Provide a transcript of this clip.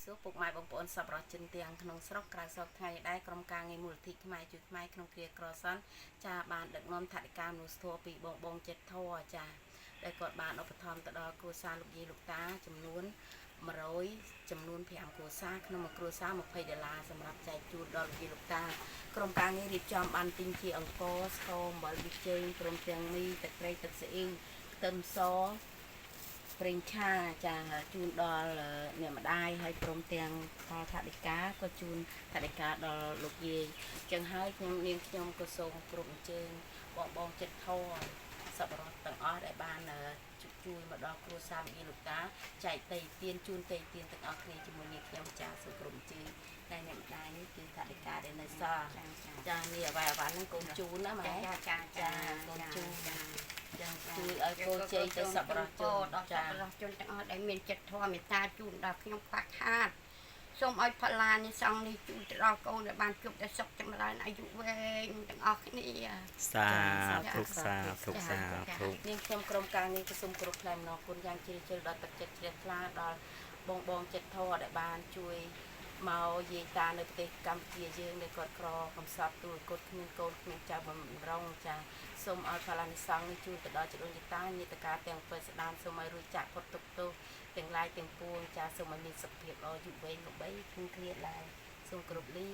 សួរពុកម៉ែបងប្អូនសប្បុរសជនទាំងក្នុងស្រុកក្រៅស្រុកថ្ងៃនេះដែរក្រុមការងារមូលនិធិខ្មែរជួយខ្មែរក្នុងគ្រាក្រសន្នចាបានដឹកនាំថវិកាមនុស្សធម៌ពីបងចិត្តធរចាដែលគាត់បានឧបត្ថម្ភទៅដល់គ្រួសារលោកយាយលោកតាចំនួន100ចំនួន5គ្រួសារក្នុងមួយគ្រួសារ$20សម្រាប់ចែកជូនដល់លោកយាយលោកតាក្រុមការងាររៀបចំបានទិញជាអង្គរស្ករអំបិលប៊ីចេងព្រមទាំងមីទឹកត្រីទឹកស៊ីអ៊ីវខ្ទឹមសប្រេងឆាចាជូនដល់អ្នកម្ដាយហើយព្រមទាំងផលថវិកាក៏ជូនថវិកាដល់លោកយាយចឹងហើយខ្ញុំក៏សូមគ្រប់អញ្ជើញបងចិត្តធរសប្បុរសទាំងអស់ដែលបានជួយមកដល់គ្រួសារលោកយាយលោកតាចែកតេទៀនជូនតេទៀនទាំងអស់គ្នាជាមួយនាងខ្ញុំចាសូមគ្រប់អញ្ជើញតែអ្នកម្ដាយនេះគឺថវិកាដែលនៅសល់ចានេះអ្វីហ្នឹងកូនជូនណាម៉ែចាកូនជូនចាជួយឲ្យកូនជ័យទៅសប្បុរសជនដល់សប្បុរសជនទាំងអស់ដែលមានចិត្តធម៌មេត្តាជូនដល់ខ្ញុំខ្វះខាតសូមឲ្យផល្លានេះសង្ឃនេះជួយទៅដល់កូនដែលបានជួបតែសុខចម្រើនអាយុវែងទាំងអស់គ្នាសាធុសាធុនាងខ្ញុំក្រុមការងារក៏សូមគោរពថ្លែងអំណរគុណយ៉ាងជ្រាលជ្រៅដល់ទឹកចិត្តជ្រះថ្លាដល់បងចិត្តធម៌ដែលបានជួយមកយាយតានៅប្រទេសកម្ពុជាយើងដែលគាត់ក្រកំសត់ទូលគាត់គ្មានកូនគ្មានចៅបំរុងចាសូមឲ្យផល្លានិសង្ឃនេះជួយទៅដល់ជីដូនជីតាញាតិកាទាំងពិតស្ដានសូមឲ្យរួចចាក់ផុតទុក្ខទោសទាំងឡាយទាំងពួងចាសូមឲ្យមានសុខភាពល្អយូរវែងល្បីគ្មានឃ្លាតឡើយសូមគោរពលា